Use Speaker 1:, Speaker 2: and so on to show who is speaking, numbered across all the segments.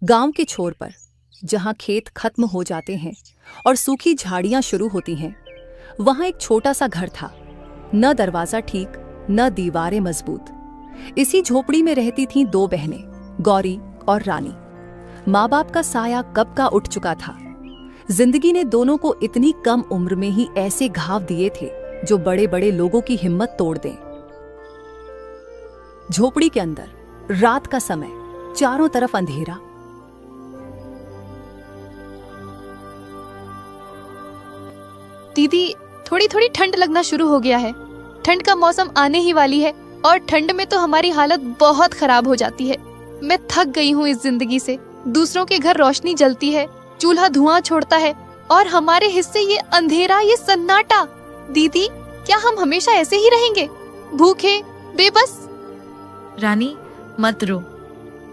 Speaker 1: गांव के छोर पर, जहां खेत खत्म हो जाते हैं और सूखी झाड़ियां शुरू होती हैं, वहां एक छोटा सा घर था। न दरवाजा ठीक, न दीवारें मजबूत। इसी झोपड़ी में रहती थीं दो बहनें, गौरी और रानी। माँ बाप का साया कब का उठ चुका था। जिंदगी ने दोनों को इतनी कम उम्र में ही ऐसे घाव दिए थे जो बड़े बड़े लोगों की हिम्मत तोड़ दें। झोपड़ी के अंदर रात का समय, चारों तरफ अंधेरा।
Speaker 2: दीदी, थोड़ी थोड़ी ठंड लगना शुरू हो गया है। ठंड का मौसम आने ही वाली है और ठंड में तो हमारी हालत बहुत खराब हो जाती है। मैं थक गई हूँ इस जिंदगी से। दूसरों के घर रोशनी जलती है, चूल्हा धुआं छोड़ता है और हमारे हिस्से ये अंधेरा, ये सन्नाटा। दीदी, क्या हम हमेशा ऐसे ही रहेंगे, भूखे, बेबस?
Speaker 3: रानी, मत रो।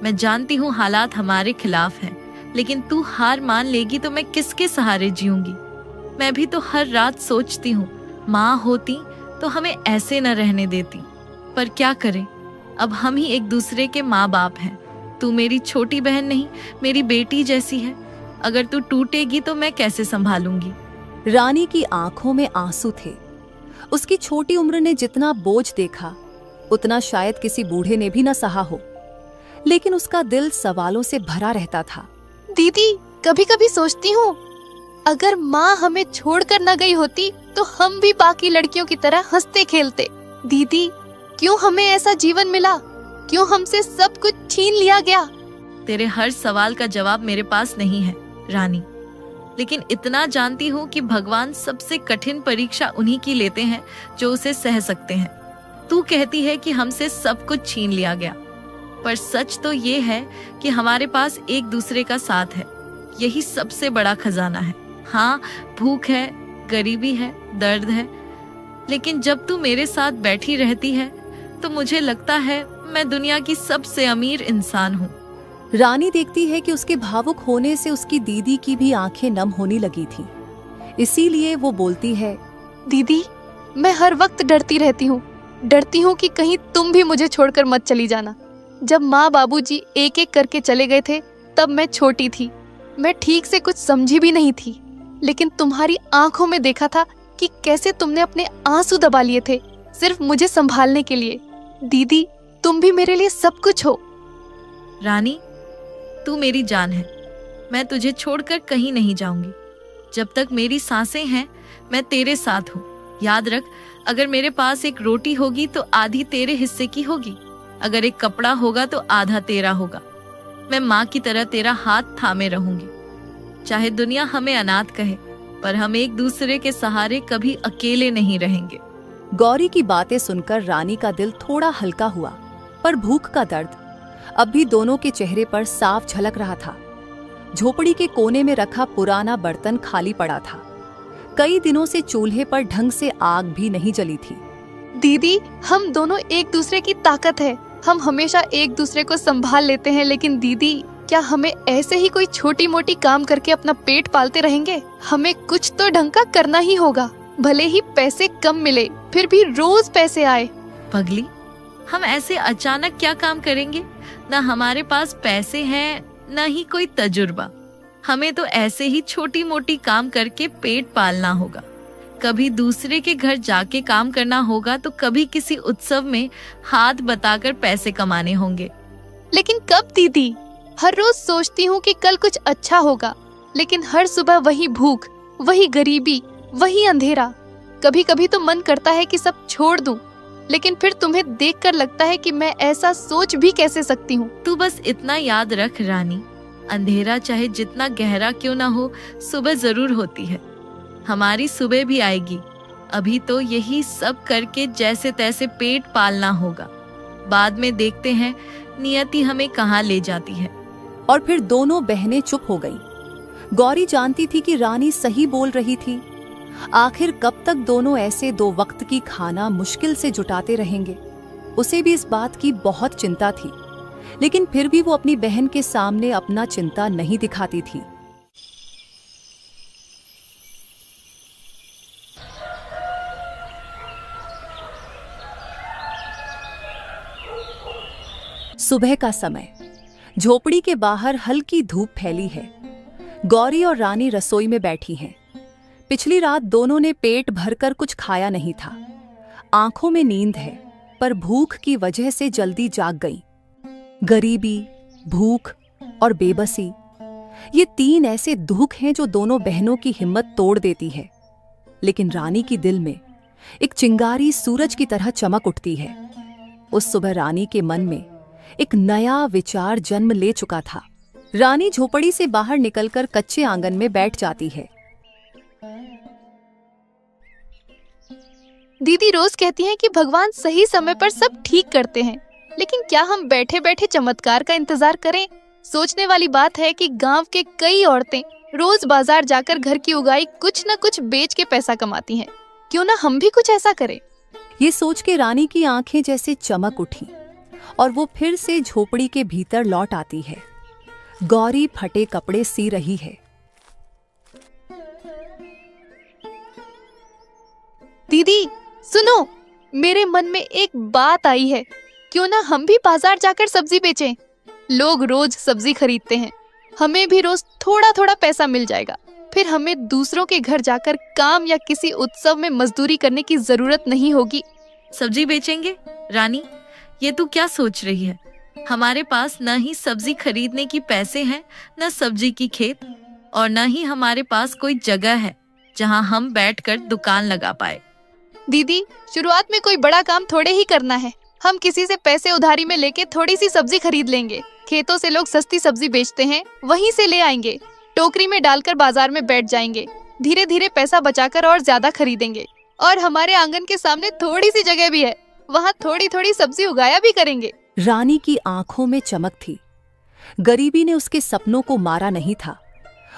Speaker 3: मैं जानती हूँ हालात हमारे खिलाफ हैं, लेकिन तू हार मान लेगी तो मैं किसके सहारे जीऊंगी। मैं भी तो हर रात सोचती हूँ, माँ होती तो हमें ऐसे न रहने देती। पर क्या करें, अब हम ही एक दूसरे के माँ बाप हैं। तू मेरी छोटी बहन नहीं, मेरी बेटी जैसी है। अगर तू टूटेगी तो मैं कैसे संभालूंगी।
Speaker 1: रानी की आंखों में आंसू थे। उसकी छोटी उम्र ने जितना बोझ देखा, उतना शायद किसी बूढ़े ने भी न सहा हो, लेकिन उसका दिल सवालों से भरा रहता था।
Speaker 2: दीदी, कभी कभी सोचती हूँ, अगर माँ हमें छोड़कर न गई होती तो हम भी बाकी लड़कियों की तरह हंसते खेलते। दीदी, क्यों हमें ऐसा जीवन मिला? क्यों हमसे सब कुछ छीन लिया गया?
Speaker 3: तेरे हर सवाल का जवाब मेरे पास नहीं है रानी, लेकिन इतना जानती हूँ कि भगवान सबसे कठिन परीक्षा उन्हीं की लेते हैं जो उसे सह सकते हैं। तू कहती है कि हमसे सब कुछ छीन लिया गया, पर सच तो ये है कि हमारे पास एक दूसरे का साथ है। यही सबसे बड़ा खजाना है। हाँ, भूख है, गरीबी है, दर्द है, लेकिन जब तू मेरे साथ बैठी रहती है तो मुझे लगता है मैं दुनिया की सबसे अमीर इंसान हूँ।
Speaker 1: रानी देखती है कि उसके भावुक होने से उसकी दीदी की भी आंखें नम होने लगी थी। इसीलिए वो बोलती है,
Speaker 2: दीदी, मैं हर वक्त डरती रहती हूँ। डरती हूँ कि कहीं तुम भी मुझे छोड़कर मत चली जाना। जब माँ बाबूजी एक एक करके चले गए थे तब मैं छोटी थी। मैं ठीक से कुछ समझी भी नहीं थी, लेकिन तुम्हारी आंखों में देखा था कि कैसे तुमने अपने आंसू दबा लिए थे सिर्फ मुझे संभालने के लिए। दीदी, तुम भी मेरे लिए सब कुछ हो।
Speaker 3: रानी, तू मेरी जान है। मैं तुझे छोड़कर कहीं नहीं जाऊंगी। जब तक मेरी सांसें हैं मैं तेरे साथ हूँ। याद रख, अगर मेरे पास एक रोटी होगी तो आधी तेरे हिस्से की होगी। अगर एक कपड़ा होगा तो आधा तेरा होगा। मैं माँ की तरह तेरा हाथ थामे रहूंगी। चाहे दुनिया हमें अनाथ कहे, पर हम एक दूसरे के सहारे कभी अकेले नहीं रहेंगे।
Speaker 1: गौरी की बातें सुनकर रानी का दिल थोड़ा हल्का हुआ, पर भूख का दर्द अब भी दोनों के चेहरे पर साफ झलक रहा था। झोपड़ी के कोने में रखा पुराना बर्तन खाली पड़ा था। कई दिनों से चूल्हे पर ढंग से आग भी नहीं जली थी।
Speaker 2: दीदी, हम दोनों एक दूसरे की ताकत है। हम हमेशा एक दूसरे को संभाल लेते हैं, लेकिन दीदी, क्या हमें ऐसे ही कोई छोटी मोटी काम करके अपना पेट पालते रहेंगे? हमें कुछ तो ढंग का करना ही होगा। भले ही पैसे कम मिले, फिर भी रोज पैसे आए।
Speaker 3: पगली, हम ऐसे अचानक क्या काम करेंगे? ना हमारे पास पैसे हैं, ना ही कोई तजुर्बा। हमें तो ऐसे ही छोटी मोटी काम करके पेट पालना होगा। कभी दूसरे के घर जाके काम करना होगा तो कभी किसी उत्सव में हाथ बताकर पैसे कमाने होंगे।
Speaker 2: लेकिन कब दीदी? हर रोज सोचती हूँ कि कल कुछ अच्छा होगा, लेकिन हर सुबह वही भूख, वही गरीबी, वही अंधेरा। कभी कभी तो मन करता है कि सब छोड़ दूं, लेकिन फिर तुम्हें देखकर लगता है कि मैं ऐसा सोच भी कैसे सकती हूँ।
Speaker 3: तू बस इतना याद रख रानी, अंधेरा चाहे जितना गहरा क्यों ना हो, सुबह जरूर होती है। हमारी सुबह भी आएगी। अभी तो यही सब करके जैसे तैसे पेट पालना होगा। बाद में देखते हैं नियति हमें कहाँ ले जाती है।
Speaker 1: और फिर दोनों बहनें चुप हो गईं। गौरी जानती थी कि रानी सही बोल रही थी। आखिर कब तक दोनों ऐसे दो वक्त की खाना मुश्किल से जुटाते रहेंगे? उसे भी इस बात की बहुत चिंता थी, लेकिन फिर भी वो अपनी बहन के सामने अपना चिंता नहीं दिखाती थी। सुबह का समय, झोपड़ी के बाहर हल्की धूप फैली है। गौरी और रानी रसोई में बैठी हैं। पिछली रात दोनों ने पेट भरकर कुछ खाया नहीं था। आंखों में नींद है, पर भूख की वजह से जल्दी जाग गई। गरीबी, भूख और बेबसी, ये तीन ऐसे दुख हैं जो दोनों बहनों की हिम्मत तोड़ देती है। लेकिन रानी की दिल में एक चिंगारी सूरज की तरह चमक उठती है। उस सुबह रानी के मन में एक नया विचार जन्म ले चुका था। रानी झोपड़ी से बाहर निकलकर कच्चे आंगन में बैठ जाती है।
Speaker 2: दीदी रोज कहती हैं कि भगवान सही समय पर सब ठीक करते हैं, लेकिन क्या हम बैठे बैठे चमत्कार का इंतजार करें? सोचने वाली बात है कि गांव के कई औरतें रोज बाजार जाकर घर की उगाई कुछ न कुछ बेच के पैसा कमाती हैं। क्यों ना हम भी कुछ ऐसा करें?
Speaker 1: ये सोच के रानी की आंखें जैसे चमक उठी और वो फिर से झोपड़ी के भीतर लौट आती है। गौरी फटे कपड़े सी रही है।
Speaker 2: दीदी सुनो, मेरे मन में एक बात आई है। क्यों ना हम भी बाजार जाकर सब्जी बेचें? लोग रोज सब्जी खरीदते हैं, हमें भी रोज थोड़ा थोड़ा पैसा मिल जाएगा। फिर हमें दूसरों के घर जाकर काम या किसी उत्सव में मजदूरी करने की जरूरत नहीं होगी।
Speaker 3: सब्जी बेचेंगे? रानी, ये तू क्या सोच रही है? हमारे पास न ही सब्जी खरीदने की पैसे हैं, न सब्जी की खेत, और न ही हमारे पास कोई जगह है जहां हम बैठकर दुकान लगा पाए।
Speaker 2: दीदी, शुरुआत में कोई बड़ा काम थोड़े ही करना है। हम किसी से पैसे उधारी में लेके थोड़ी सी सब्जी खरीद लेंगे। खेतों से लोग सस्ती सब्जी बेचते हैं, वहीं से ले आएंगे, टोकरी में डालकर बाजार में बैठ जाएंगे। धीरे धीरे पैसा बचाकर और ज्यादा खरीदेंगे। और हमारे आंगन के सामने थोड़ी सी जगह भी है, वहाँ थोड़ी थोड़ी सब्जी उगाया भी करेंगे।
Speaker 1: रानी की आंखों में चमक थी। गरीबी ने उसके सपनों को मारा नहीं था।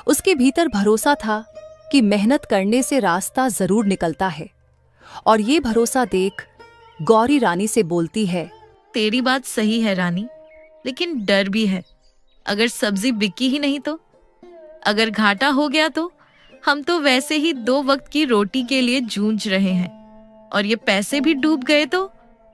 Speaker 1: उसके भीतर भरोसा था कि मेहनत करने से रास्ता जरूर निकलता है। और ये भरोसा देख गौरी रानी से बोलती है,
Speaker 3: तेरी बात सही है रानी, लेकिन डर भी है। अगर सब्जी बिकी ही नहीं तो? अगर घाटा हो गया तो? हम तो वैसे ही 2 वक्त की रोटी के लिए जूझ रहे हैं, और ये पैसे भी डूब गए तो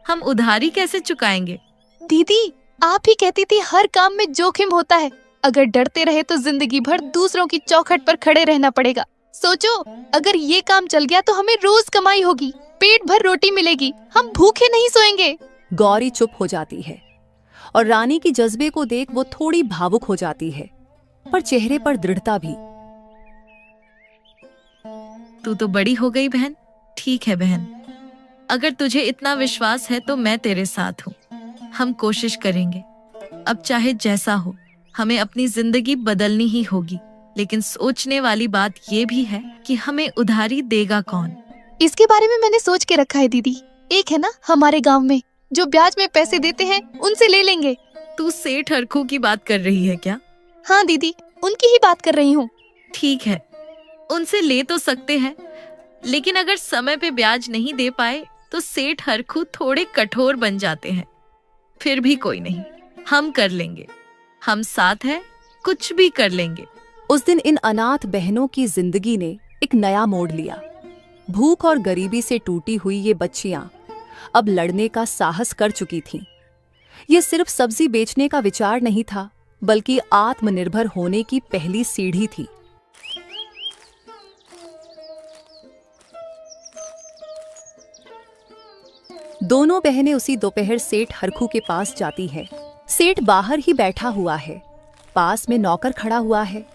Speaker 3: हम उधारी कैसे चुकाएंगे?
Speaker 2: दीदी, आप ही कहती थी हर काम में जोखिम होता है। अगर डरते रहे तो जिंदगी भर दूसरों की चौखट पर खड़े रहना पड़ेगा। सोचो, अगर ये काम चल गया तो हमें रोज कमाई होगी, पेट भर रोटी मिलेगी, हम भूखे नहीं सोएंगे।
Speaker 1: गौरी चुप हो जाती है और रानी की जज्बे को देख वो थोड़ी भावुक हो जाती है, पर चेहरे पर दृढ़ता भी।
Speaker 3: तू तो बड़ी हो गई बहन। ठीक है बहन, अगर तुझे इतना विश्वास है तो मैं तेरे साथ हूँ। हम कोशिश करेंगे। अब चाहे जैसा हो, हमें अपनी जिंदगी बदलनी ही होगी। लेकिन सोचने वाली बात ये भी है कि हमें उधारी देगा कौन?
Speaker 2: इसके बारे में मैंने सोच के रखा है दीदी। एक है ना हमारे गांव में, जो ब्याज में पैसे देते हैं, उनसे ले लेंगे।
Speaker 3: तू सेठ हरखू की बात कर रही है क्या?
Speaker 2: हाँ दीदी, उनकी ही बात कर रही हूँ।
Speaker 3: ठीक है, उनसे ले तो सकते हैं, लेकिन अगर समय पे ब्याज नहीं दे पाए तो सेठ हरखू थोड़े कठोर बन जाते हैं। फिर भी कोई नहीं, हम कर लेंगे। हम साथ हैं, कुछ भी कर लेंगे।
Speaker 1: उस दिन इन अनाथ बहनों की जिंदगी ने एक नया मोड़ लिया। भूख और गरीबी से टूटी हुई ये बच्चियां अब लड़ने का साहस कर चुकी थीं। ये सिर्फ सब्जी बेचने का विचार नहीं था, बल्कि आत्मनिर्भर होने की पहली सीढ़ी थी। दोनों बहनें उसी दोपहर सेठ हरखू के पास जाती है। सेठ बाहर ही बैठा हुआ है, पास में नौकर खड़ा हुआ है।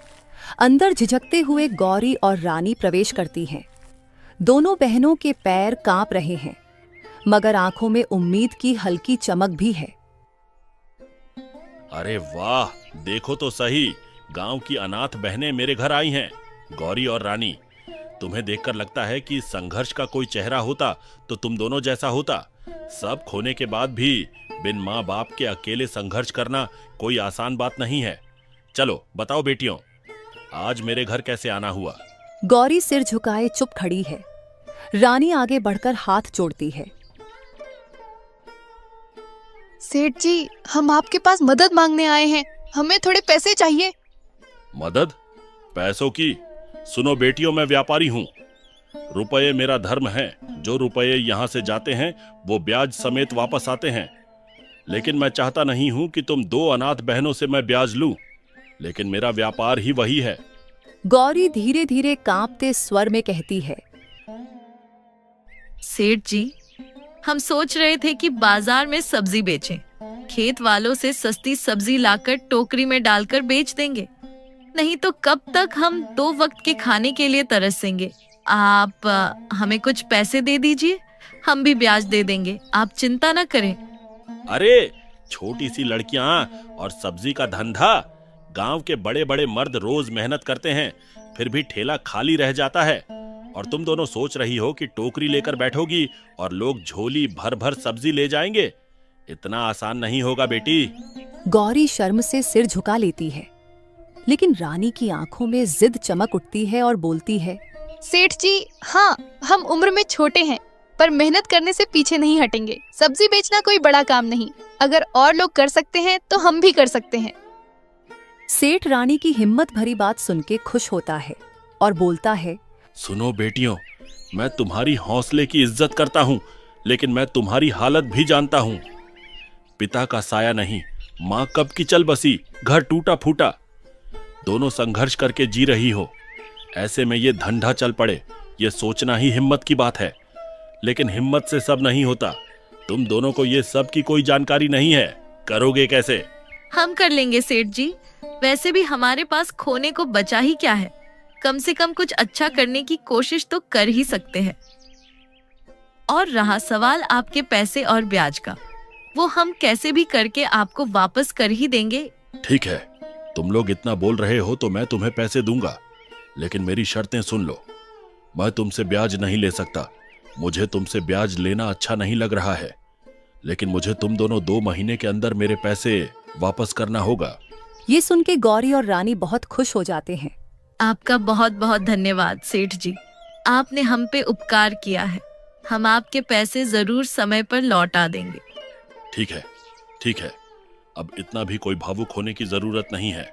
Speaker 1: अंदर झिझकते हुए गौरी और रानी प्रवेश करती हैं। दोनों बहनों के पैर कांप रहे हैं, मगर आंखों में उम्मीद की हल्की चमक भी है।
Speaker 4: अरे वाह, देखो तो सही, गांव की अनाथ बहनें मेरे घर आई हैं। गौरी और रानी, तुम्हें देखकर लगता है कि संघर्ष का कोई चेहरा होता तो तुम दोनों जैसा होता। सब खोने के बाद भी बिन माँ बाप के अकेले संघर्ष करना कोई आसान बात नहीं है। चलो बताओ बेटियों, आज मेरे घर कैसे आना हुआ?
Speaker 1: गौरी सिर झुकाए चुप खड़ी है। रानी आगे बढ़कर हाथ जोड़ती है।
Speaker 2: सेठ जी, हम आपके पास मदद मांगने आए हैं, हमें थोड़े पैसे चाहिए।
Speaker 4: मदद? पैसों की? सुनो बेटियों, मैं व्यापारी हूँ। रुपये मेरा धर्म है। जो रुपये यहाँ से जाते हैं वो ब्याज समेत वापस आते हैं। लेकिन मैं चाहता नहीं हूं कि तुम दो अनाथ बहनों से मैं ब्याज लूं, लेकिन मेरा व्यापार ही वही है।
Speaker 1: गौरी धीरे धीरे कांपते स्वर में कहती है,
Speaker 3: सेठ जी, हम सोच रहे थे कि बाजार में सब्जी बेचें। खेत वालों से सस्ती सब्जी लाकर टोकरी में डालकर बेच देंगे, नहीं तो कब तक हम 2 वक्त के खाने के लिए तरसेंगे। आप हमें कुछ पैसे दे दीजिए, हम भी ब्याज दे देंगे, आप चिंता न करें।
Speaker 4: अरे छोटी सी लड़कियां और सब्जी का धंधा, गांव के बड़े बड़े मर्द रोज मेहनत करते हैं, फिर भी ठेला खाली रह जाता है, और तुम दोनों सोच रही हो कि टोकरी लेकर बैठोगी और लोग झोली भर भर सब्जी ले जाएंगे। इतना आसान नहीं होगा बेटी।
Speaker 1: गौरी शर्म से सिर झुका लेती है, लेकिन रानी की आंखों में जिद चमक उठती है और बोलती है,
Speaker 2: सेठ जी, हाँ, हम उम्र में छोटे हैं, पर मेहनत करने से पीछे नहीं हटेंगे। सब्जी बेचना कोई बड़ा काम नहीं, अगर और लोग कर सकते हैं तो हम भी कर सकते हैं।
Speaker 1: सेठ रानी की हिम्मत भरी बात सुन के खुश होता है और बोलता है,
Speaker 4: सुनो बेटियों, मैं तुम्हारी हौसले की इज्जत करता हूँ, लेकिन मैं तुम्हारी हालत भी जानता हूँ। पिता का साया नहीं, माँ कब की चल बसी, घर टूटा फूटा, दोनों संघर्ष करके जी रही हो। ऐसे में ये धंधा चल पड़े, ये सोचना ही हिम्मत की बात है। लेकिन हिम्मत से सब नहीं होता। तुम दोनों को ये सब की कोई जानकारी नहीं है, करोगे कैसे?
Speaker 3: हम कर लेंगे सेठ जी, वैसे भी हमारे पास खोने को बचा ही क्या है। कम से कम कुछ अच्छा करने की कोशिश तो कर ही सकते हैं। और रहा सवाल आपके पैसे और ब्याज का, वो हम कैसे भी करके आपको वापस कर ही देंगे।
Speaker 4: ठीक है, तुम लोग इतना बोल रहे हो तो मैं तुम्हें पैसे दूंगा, लेकिन मेरी शर्तें सुन लो। मैं तुमसे ब्याज नहीं ले सकता, मुझे तुमसे ब्याज लेना अच्छा नहीं लग रहा है, लेकिन मुझे तुम दोनों 2 महीने के अंदर मेरे पैसे वापस करना होगा।
Speaker 1: ये सुन के गौरी और रानी बहुत खुश हो जाते हैं।
Speaker 3: आपका बहुत बहुत धन्यवाद सेठ जी, आपने हम पे उपकार किया है। हम आपके पैसे जरूर समय पर लौटा देंगे।
Speaker 4: ठीक है, ठीक है, अब इतना भी कोई भावुक होने की जरूरत नहीं है।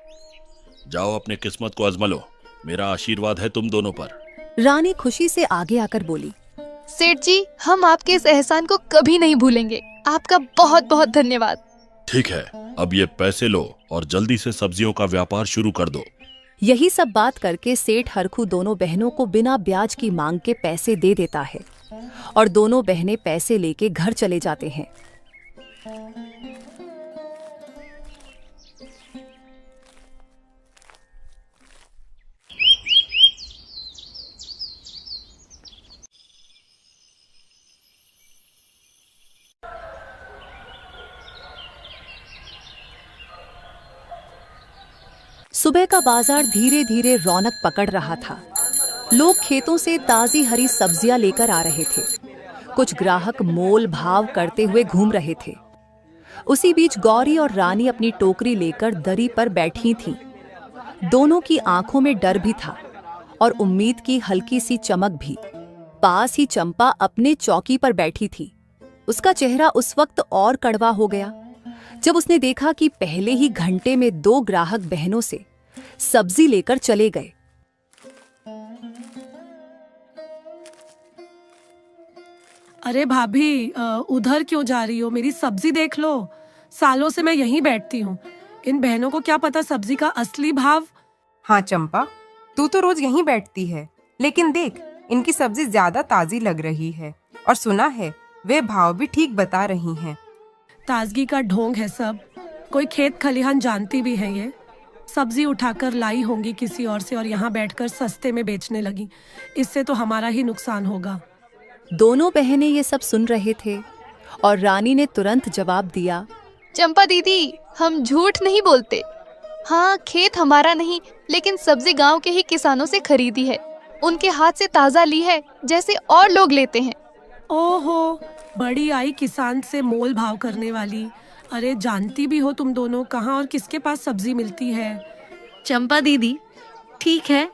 Speaker 4: जाओ अपने किस्मत को आजमा लो, मेरा आशीर्वाद है तुम दोनों पर।
Speaker 1: रानी खुशी से आगे आकर बोली,
Speaker 2: सेठ जी, हम आपके इस एहसान को कभी नहीं भूलेंगे। आपका बहुत बहुत धन्यवाद।
Speaker 4: ठीक है, अब ये पैसे लो और जल्दी से सब्जियों का व्यापार शुरू कर दो।
Speaker 1: यही सब बात करके सेठ हरखू दोनों बहनों को बिना ब्याज की मांग के पैसे दे देता है और दोनों बहनें पैसे लेके घर चले जाते हैं। सुबह का बाजार धीरे धीरे रौनक पकड़ रहा था। लोग खेतों से ताजी हरी सब्जियां लेकर आ रहे थे। कुछ ग्राहक मोल भाव करते हुए घूम रहे थे। उसी बीच गौरी और रानी अपनी टोकरी लेकर दरी पर बैठी थीं। दोनों की आंखों में डर भी था और उम्मीद की हल्की सी चमक भी। पास ही चंपा अपने चौकी पर बैठी थी। उसका चेहरा उस वक्त और कड़वा हो गया जब उसने देखा कि पहले ही घंटे में 2 ग्राहक बहनों से सब्जी लेकर चले गए।
Speaker 5: अरे भाभी, उधर क्यों जा रही हो? मेरी सब्जी देख लो। सालों से मैं यहीं बैठती हूँ। इन बहनों को क्या पता सब्जी का असली भाव।
Speaker 6: हाँ चंपा, तू तो रोज यहीं बैठती है, लेकिन देख, इनकी सब्जी ज्यादा ताजी लग रही है और सुना है वे भाव भी ठीक बता रही हैं।
Speaker 5: ताजगी का ढोंग है सब। कोई खेत खलिहान जानती भी है ये। सब्जी उठाकर लाई होंगी किसी और से और यहाँ बैठकर सस्ते में बेचने लगी। इससे तो हमारा ही नुकसान होगा।
Speaker 1: दोनों बहनें ये सब सुन रहे थे और रानी ने तुरंत जवाब दिया,
Speaker 2: चंपा दीदी, हम झूठ नहीं बोलते। हाँ, खेत हमारा नहीं, लेकिन सब्जी गांव के ही किसानों से खरीदी है। उनके हाथ से ताजा ली है, जैसे और लोग लेते हैं।
Speaker 5: ओहो, बड़ी आई किसान से मोल भाव करने वाली। अरे जानती भी हो तुम दोनों कहाँ और किसके पास सब्जी मिलती है।
Speaker 3: चंपा दीदी, ठीक है,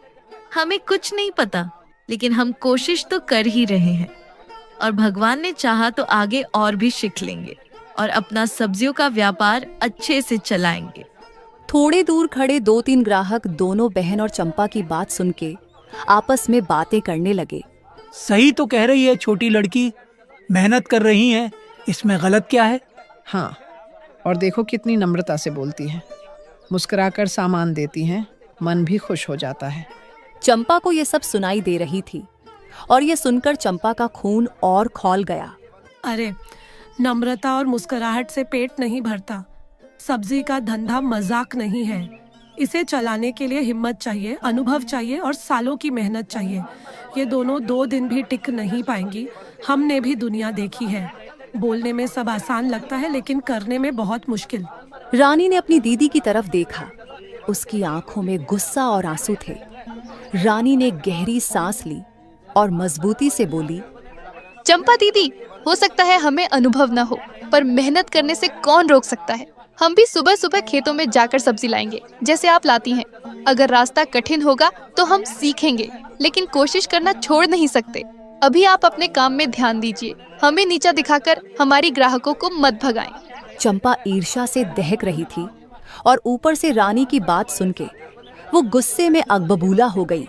Speaker 3: हमें कुछ नहीं पता, लेकिन हम कोशिश तो कर ही रहे हैं और भगवान ने चाहा तो आगे और भी सीख लेंगे और अपना सब्जियों का व्यापार अच्छे से चलाएंगे।
Speaker 1: थोड़े दूर खड़े 2-3 ग्राहक दोनों बहन और चंपा की बात सुन के आपस में बातें करने लगे।
Speaker 7: सही तो कह रही है छोटी लड़की, मेहनत कर रही हैं, इसमें गलत क्या है?
Speaker 6: हाँ,
Speaker 7: और देखो कितनी नम्रता से बोलती है, मुस्कुराकर सामान देती हैं, मन भी खुश हो जाता है।
Speaker 1: चंपा को ये सब सुनाई दे रही थी और ये सुनकर चंपा का खून और खौल गया।
Speaker 5: अरे, नम्रता और मुस्कुराहट से पेट नहीं भरता। सब्जी का धंधा मजाक नहीं है। इसे चलाने के लिए हिम्मत चाहिए, अनुभव चाहिए और सालों की मेहनत चाहिए। ये दोनों 2 दिन भी टिक नहीं पाएंगी। हमने भी दुनिया देखी है। बोलने में सब आसान लगता है, लेकिन करने में बहुत मुश्किल।
Speaker 1: रानी ने अपनी दीदी की तरफ देखा। उसकी आंखों में गुस्सा और आंसू थे। रानी ने गहरी सांस ली और मजबूती से बोली,
Speaker 2: चंपा दीदी, हो सकता है हमें अनुभव न हो, पर मेहनत करने से कौन रोक सकता है। हम भी सुबह सुबह खेतों में जाकर सब्जी लाएंगे, जैसे आप लाती हैं। अगर रास्ता कठिन होगा तो हम सीखेंगे, लेकिन कोशिश करना छोड़ नहीं सकते। अभी आप अपने काम में ध्यान दीजिए। हमें नीचा दिखाकर हमारी ग्राहकों को मत भगाएं।
Speaker 1: चंपा ईर्ष्या से दहक रही थी और ऊपर से रानी की बात सुन के वो गुस्से में अगबबूला हो गई।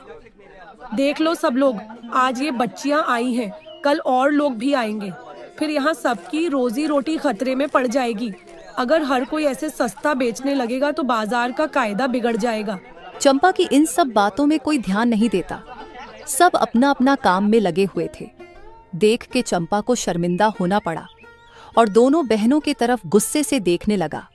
Speaker 5: देख लो सब लोग, आज ये बच्चियां आई हैं, कल और लोग भी आएंगे। फिर यहाँ सबकी रोजी रोटी खतरे में पड़ जाएगी। अगर हर कोई ऐसे सस्ता बेचने लगेगा तो बाजार का कायदा बिगड़ जाएगा।
Speaker 1: चंपा की इन सब बातों में कोई ध्यान नहीं देता। सब अपना अपना काम में लगे हुए थे। देख के चंपा को शर्मिंदा होना पड़ा और दोनों बहनों की तरफ गुस्से से देखने लगा।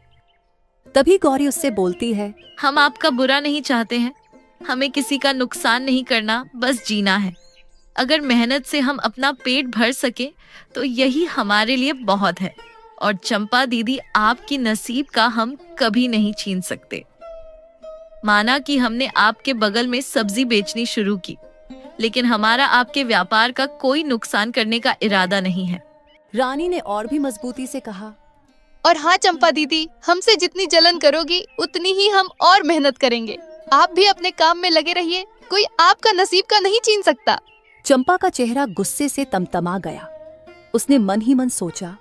Speaker 1: तभी गौरी उससे बोलती है,
Speaker 3: हम आपका बुरा नहीं चाहते हैं, हमें किसी का नुकसान नहीं करना, बस जीना है। अगर मेहनत से हम अपना पेट भर सके तो यही हमारे लिए बहुत है। और चंपा दीदी, आपकी नसीब का हम कभी नहीं छीन सकते। माना कि हमने आपके बगल में सब्जी बेचनी शुरू की, लेकिन हमारा आपके व्यापार का कोई नुकसान करने का इरादा नहीं है।
Speaker 1: रानी ने और भी मजबूती से कहा,
Speaker 2: और हाँ चंपा दीदी, हमसे जितनी जलन करोगी उतनी ही हम और मेहनत करेंगे। आप भी अपने काम में लगे रहिए, कोई आपका नसीब का नहीं छीन सकता।
Speaker 1: चंपा का चेहरा गुस्से से तमतमा गया। उसने मन ही मन सोचा,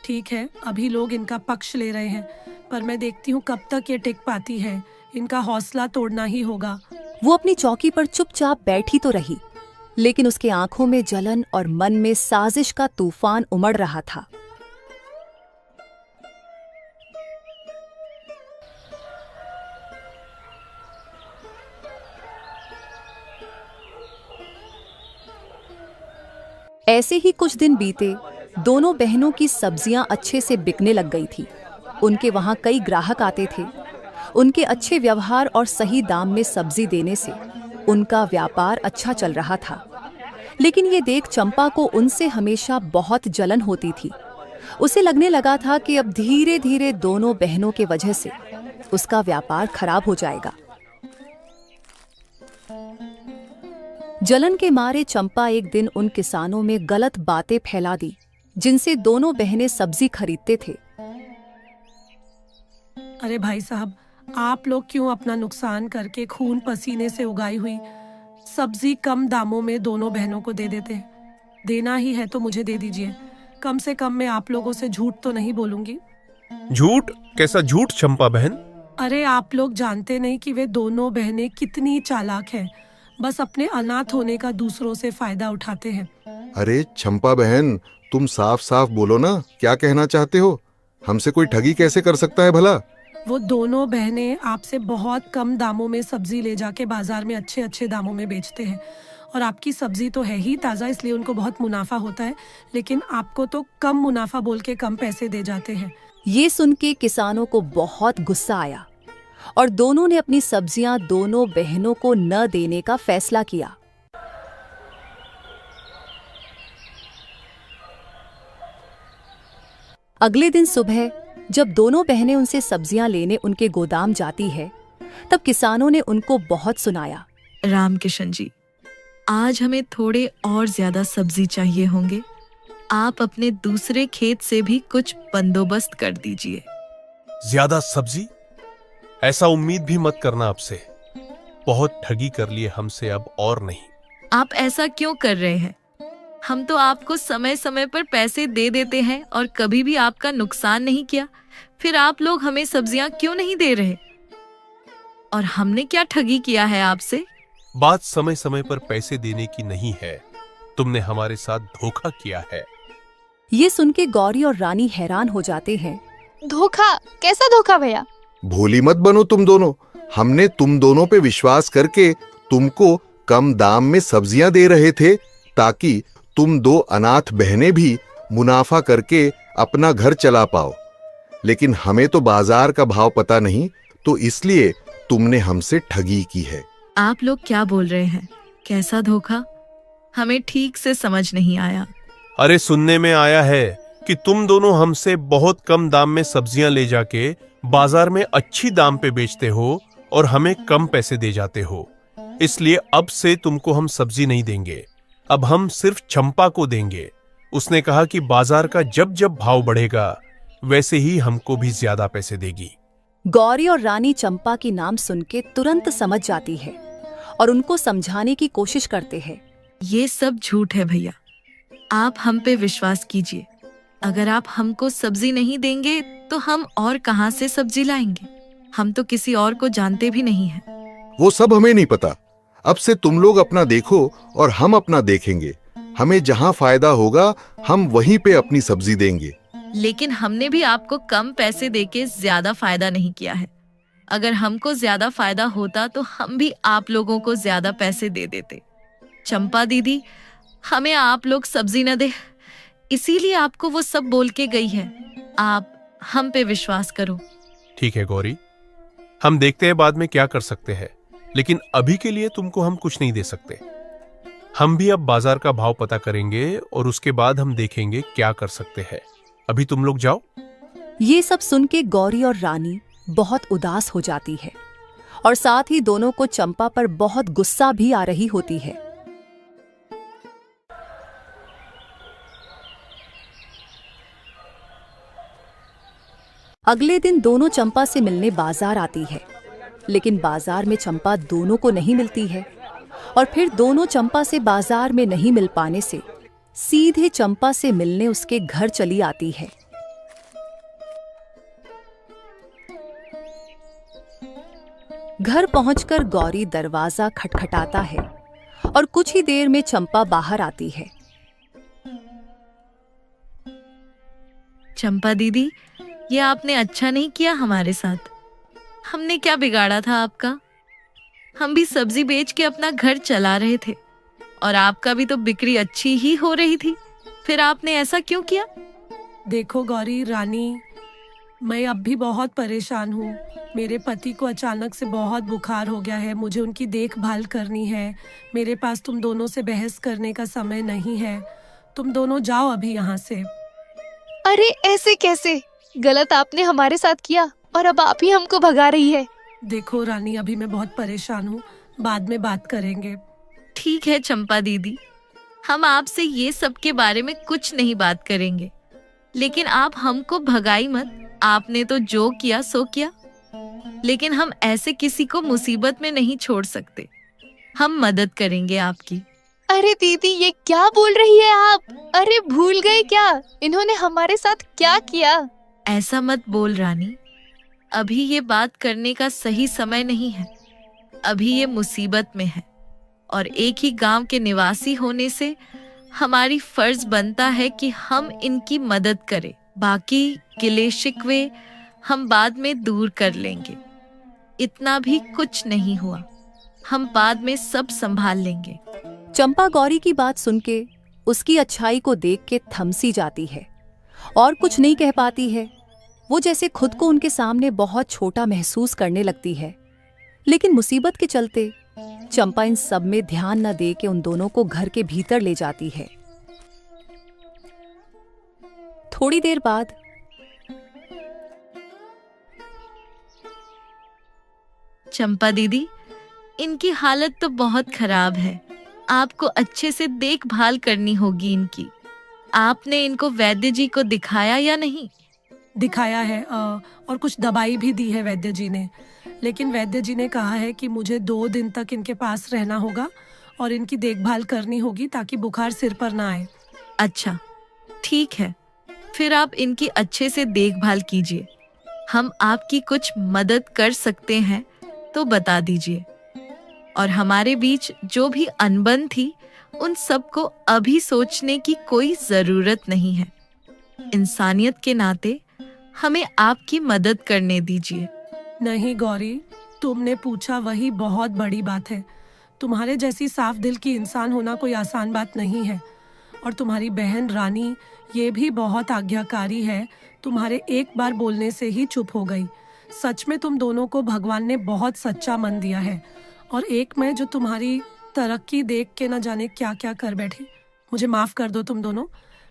Speaker 5: ठीक है, अभी लोग इनका पक्ष ले रहे हैं, पर मैं देखती हूँ कब तक ये टिक पाती है। इनका हौसला तोड़ना ही होगा।
Speaker 1: वो अपनी चौकी पर चुपचाप बैठी तो रही, लेकिन उसके आंखों में जलन और मन में साजिश का तूफान उमड़ रहा था। ऐसे ही कुछ दिन बीते। दोनों बहनों की सब्जियां अच्छे से बिकने लग गई थी। उनके वहां कई ग्राहक आते थे। उनके अच्छे व्यवहार और सही दाम में सब्जी देने से उनका व्यापार अच्छा चल रहा था। लेकिन ये देख चंपा को उनसे हमेशा बहुत जलन होती थी। उसे लगने लगा था कि अब धीरे धीरे दोनों बहनों के वजह से उसका व्यापार खराब हो जाएगा। जलन के मारे चंपा एक दिन उन किसानों में गलत बातें फैला दी जिनसे दोनों बहनें सब्जी खरीदते थे।
Speaker 5: अरे भाई साहब, आप लोग क्यों अपना नुकसान करके खून पसीने से उगाई हुई सब्जी कम दामों में दोनों बहनों को दे देते हैं? देना ही है तो मुझे दे दीजिए। कम से कम मैं आप लोगों से झूठ तो नहीं बोलूंगी।
Speaker 8: झूठ? कैसा झूठ चंपा बहन?
Speaker 5: अरे आप लोग जानते नहीं कि वे दोनों बहनें कितनी चालाक हैं। बस अपने अनाथ होने का दूसरों से फायदा उठाते हैं।
Speaker 9: अरे चंपा बहन, तुम साफ साफ बोलो ना, क्या कहना चाहते हो? हमसे कोई ठगी कैसे कर सकता है भला?
Speaker 5: वो दोनों बहनें आपसे बहुत कम दामों में सब्जी ले जाके बाजार में अच्छे अच्छे दामों में बेचते हैं। और आपकी सब्जी तो है ही ताज़ा, इसलिए उनको बहुत मुनाफा होता है, लेकिन आपको तो कम मुनाफा बोल के कम पैसे दे जाते हैं।
Speaker 1: ये सुन के किसानों को बहुत गुस्सा आया और दोनों ने अपनी सब्जियां दोनों बहनों को न देने का फैसला किया। अगले दिन सुबह जब दोनों बहनें उनसे सब्जियां लेने उनके गोदाम जाती है, तब किसानों ने उनको बहुत सुनाया।
Speaker 3: राम किशन जी, आज हमें थोड़े और ज्यादा सब्जी चाहिए होंगे। आप अपने दूसरे खेत से भी कुछ बंदोबस्त कर दीजिए।
Speaker 8: ज्यादा सब्जी? ऐसा उम्मीद भी मत करना आपसे। बहुत ठगी कर लिए हमसे, अब और नहीं।
Speaker 3: आप ऐसा क्यों कर रहे हैं? हम तो आपको समय समय पर पैसे दे देते हैं और कभी भी आपका नुकसान नहीं किया। फिर आप लोग हमें सब्जियां क्यों नहीं दे रहे? और हमने क्या ठगी किया है आपसे?
Speaker 8: बात समय समय पर पैसे देने की नहीं है, तुमने हमारे साथ धोखा किया है।
Speaker 1: ये सुन के गौरी और रानी हैरान हो जाते हैं।
Speaker 2: धोखा? कैसा धोखा भैया?
Speaker 9: भोली मत बनो तुम दोनों। हमने तुम दोनों पे विश्वास करके तुमको कम दाम में सब्जियां दे रहे थे ताकि तुम दो अनाथ बहनें भी मुनाफा करके अपना घर चला पाओ। लेकिन हमें तो बाजार का भाव पता नहीं, तो इसलिए तुमने हमसे ठगी की है।
Speaker 3: आप लोग क्या बोल रहे हैं? कैसा धोखा? हमें ठीक से समझ नहीं आया।
Speaker 8: अरे सुनने में आया है कि तुम दोनों हमसे बहुत कम दाम में सब्जियां ले जाके बाजार में अच्छी दाम पे बेचते हो और हमें कम पैसे दे जाते हो। इसलिए अब से तुमको हम सब्जी नहीं देंगे, अब हम सिर्फ चंपा को देंगे। उसने कहा कि बाजार का जब जब भाव बढ़ेगा वैसे ही हमको भी ज्यादा पैसे देगी।
Speaker 1: गौरी और रानी चंपा की नाम सुन के तुरंत समझ जाती है और उनको समझाने की कोशिश करते हैं।
Speaker 3: ये सब झूठ है भैया, आप हम पे विश्वास कीजिए। अगर आप हमको सब्जी नहीं देंगे तो हम और कहाँ से सब्जी लाएंगे? हम तो किसी और को जानते भी नहीं हैं।
Speaker 9: वो सब हमें नहीं पता। अब से तुम लोग अपना देखो और हम अपना देखेंगे। हमें जहाँ फायदा होगा हम वहीं पे अपनी सब्जी देंगे।
Speaker 3: लेकिन हमने भी आपको कम पैसे देके ज्यादा फायदा नहीं किया है। अगर हमको ज्यादा फायदा होता तो हम भी आप लोगों को ज्यादा पैसे दे देते। चंपा दीदी, हमें आप लोग सब्जी न दे, इसीलिए आपको वो सब बोल के गई है। आप हम पे विश्वास करो।
Speaker 8: ठीक है गौरी, हम देखते हैं बाद में क्या कर सकते हैं, लेकिन अभी के लिए तुमको हम कुछ नहीं दे सकते। हम भी अब बाजार का भाव पता करेंगे और उसके बाद हम देखेंगे क्या कर सकते हैं। अभी तुम लोग जाओ।
Speaker 1: ये सब सुन के गौरी और रानी बहुत उदास हो जाती है और साथ ही दोनों को चंपा पर बहुत गुस्सा भी आ रही होती है। अगले दिन दोनों चंपा से मिलने बाजार आती है, लेकिन बाजार में चंपा दोनों को नहीं मिलती है और फिर दोनों चंपा से बाजार में नहीं मिल पाने से सीधे चंपा से मिलने उसके घर चली आती है। घर पहुंचकर गौरी दरवाजा खटखटाता है और कुछ ही देर में चंपा बाहर आती है।
Speaker 3: चंपा दीदी, ये आपने अच्छा नहीं किया हमारे साथ। हमने क्या बिगाड़ा था आपका? हम भी सब्जी बेच के अपना घर चला रहे थे और आपका भी तो बिक्री अच्छी ही हो रही थी। फिर आपने ऐसा क्यों किया?
Speaker 5: देखो गौरी रानी, मैं अब भी बहुत परेशान हूँ। मेरे पति को अचानक से बहुत बुखार हो गया है, मुझे उनकी देखभाल करनी है। मेरे पास तुम दोनों से बहस करने का समय नहीं है। तुम दोनों जाओ अभी यहाँ से।
Speaker 2: अरे ऐसे कैसे? गलत आपने हमारे साथ किया और अब आप ही हमको भगा रही है।
Speaker 5: देखो रानी, अभी मैं बहुत परेशान हूँ, बाद में बात करेंगे।
Speaker 3: ठीक है चंपा दीदी, हम आपसे ये सब के बारे में कुछ नहीं बात करेंगे, लेकिन आप हमको भगाई मत। आपने तो जो किया सो किया, लेकिन हम ऐसे किसी को मुसीबत में नहीं छोड़ सकते। हम मदद करेंगे आपकी।
Speaker 2: अरे दीदी, ये क्या बोल रही है आप? अरे भूल गए क्या इन्होंने हमारे साथ क्या किया?
Speaker 3: ऐसा मत बोल रानी, अभी ये बात करने का सही समय नहीं है। अभी ये मुसीबत में है और एक ही गांव के निवासी होने से हमारी फर्ज बनता है कि हम इनकी मदद करें। बाकी गिले शिकवे हम बाद में दूर कर लेंगे। इतना भी कुछ नहीं हुआ, हम बाद में सब संभाल लेंगे।
Speaker 1: चंपा गौरी की बात सुन के उसकी अच्छाई को देख के थमसी जाती है और कुछ नहीं कह पाती है। वो जैसे खुद को उनके सामने बहुत छोटा महसूस करने लगती है। लेकिन मुसीबत के चलते चंपा इन सब में ध्यान न दे के उन दोनों को घर के भीतर ले जाती है। थोड़ी देर बाद
Speaker 3: चंपा दीदी, इनकी हालत तो बहुत खराब है। आपको अच्छे से देखभाल करनी होगी इनकी। आपने इनको वैद्य जी को दिखाया या नहीं?
Speaker 5: दिखाया है और कुछ दवाई भी दी है वैद्य जी ने, लेकिन वैद्य जी ने कहा है कि मुझे 2 दिन तक इनके पास रहना होगा और इनकी देखभाल करनी होगी ताकि बुखार सिर पर ना आए।
Speaker 3: अच्छा ठीक है, फिर आप इनकी अच्छे से देखभाल कीजिए। हम आपकी कुछ मदद कर सकते हैं तो बता दीजिए। और हमारे बीच जो भी अनबन थी उन सबको अभी सोचने की कोई जरूरत नहीं है। इंसानियत के नाते हमें आपकी मदद करने दीजिए।
Speaker 5: नहीं गौरी, तुमने पूछा वही बहुत बड़ी बात है। तुम्हारे जैसी साफ दिल की इंसान होना कोई आसान बात नहीं है। और तुम्हारी बहन रानी ये भी बहुत आज्ञाकारी है, तुम्हारे एक बार बोलने से ही चुप हो गई। सच में तुम दोनों को भगवान ने बहुत सच्चा मन दिया है। और एक मैं जो तुम्हारी तरक्की देख के न जाने क्या क्या कर बैठी। मुझे माफ कर दो तुम दोनों,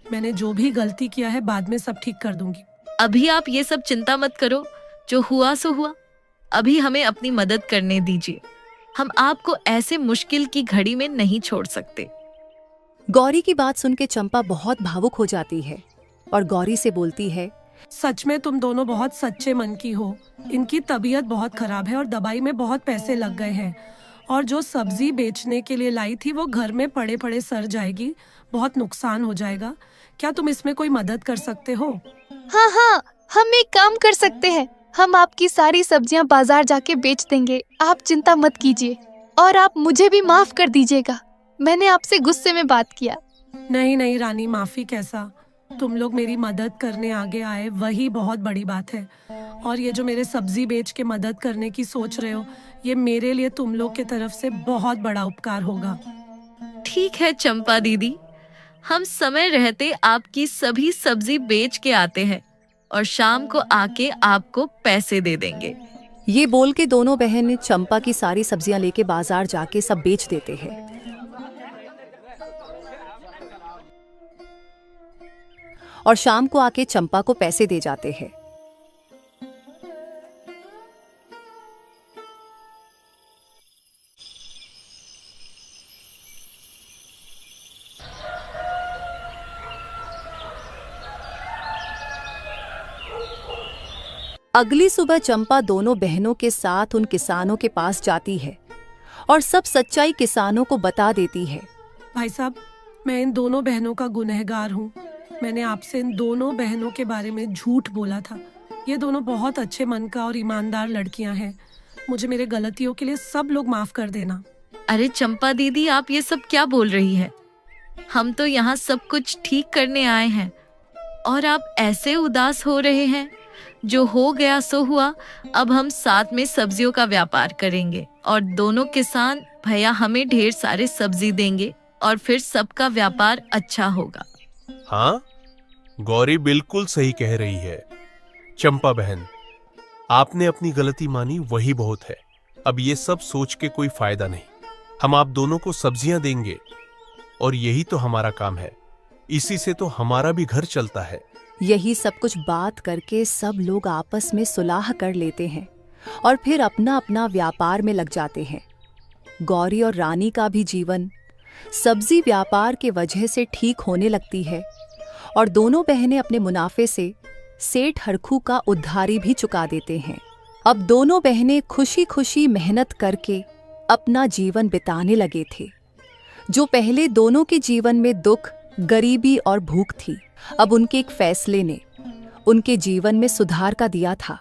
Speaker 5: मैंने जो भी गलती किया है बाद में सब ठीक कर दूंगी।
Speaker 3: अभी आप ये सब चिंता मत करो, जो हुआ सो हुआ। अभी हमें अपनी मदद करने दीजिए। हम आपको ऐसे मुश्किल की घड़ी में नहीं छोड़ सकते।
Speaker 1: गौरी की बात सुन के चंपा बहुत भावुक हो जाती है और गौरी से बोलती है,
Speaker 5: सच में तुम दोनों बहुत सच्चे मन की हो। इनकी तबीयत बहुत खराब है और दवाई में बहुत पैसे लग गए हैं। और जो सब्जी बेचने के लिए लाई थी वो घर में पड़े पड़े सड़ जाएगी, बहुत नुकसान हो जाएगा। क्या तुम इसमें कोई मदद कर सकते हो?
Speaker 2: हाँ हाँ, हम एक काम कर सकते हैं। हम आपकी सारी सब्जियां बाजार जाके बेच देंगे, आप चिंता मत कीजिए। और आप मुझे भी माफ कर दीजिएगा, मैंने आपसे गुस्से में बात किया।
Speaker 5: नहीं नहीं रानी, माफी कैसा, तुम लोग मेरी मदद करने आगे आए वही बहुत बड़ी बात है। और ये जो मेरे सब्जी बेच के मदद करने की सोच रहे हो, ये मेरे लिए तुम लोग की तरफ से बहुत बड़ा उपकार होगा।
Speaker 3: ठीक है चंपा दीदी, हम समय रहते आपकी सभी सब्जी बेच के आते हैं और शाम को आके आपको पैसे दे देंगे।
Speaker 1: ये बोल के दोनों बहन चंपा की सारी सब्जियां लेके बाजार जाके सब बेच देते हैं। और शाम को आके चंपा को पैसे दे जाते हैं। अगली सुबह चंपा दोनों बहनों के साथ उन किसानों के पास जाती है और सब सच्चाई किसानों को बता देती है।
Speaker 5: भाई साहब, मैं इन दोनों बहनों का गुनहगार हूँ। मैंने आपसे इन दोनों बहनों के बारे में झूठ बोला था। ये दोनों बहुत अच्छे मन का और ईमानदार लड़कियां हैं। मुझे मेरे गलतियों के लिए सब लोग माफ कर देना।
Speaker 3: अरे चंपा दीदी, आप ये सब क्या बोल रही है? हम तो यहाँ सब कुछ ठीक करने आए हैं और आप ऐसे उदास हो रहे हैं। जो हो गया सो हुआ, अब हम साथ में सब्जियों का व्यापार करेंगे और दोनों किसान भैया हमें ढेर सारे सब्जी देंगे और फिर सबका व्यापार अच्छा होगा।
Speaker 8: हाँ, गौरी बिल्कुल सही कह रही है। चंपा बहन, आपने अपनी गलती मानी वही बहुत है। अब ये सब सोच के कोई फायदा नहीं। हम आप दोनों को सब्जियां देंगे और यही तो हमारा काम है। इसी से तो हमारा भी घर चलता है।
Speaker 1: यही सब कुछ बात करके सब लोग आपस में सुलह कर लेते हैं और फिर अपना अपना व्यापार में लग जाते हैं। गौरी और रानी का भी जीवन सब्जी व्यापार के वजह से ठीक होने लगती है और दोनों बहनें अपने मुनाफे से सेठ हरखू का उधारी भी चुका देते हैं। अब दोनों बहनें खुशी खुशी मेहनत करके अपना जीवन बिताने लगे थे। जो पहले दोनों के जीवन में दुख, गरीबी और भूख थी, अब उनके एक फैसले ने उनके जीवन में सुधार का दिया था।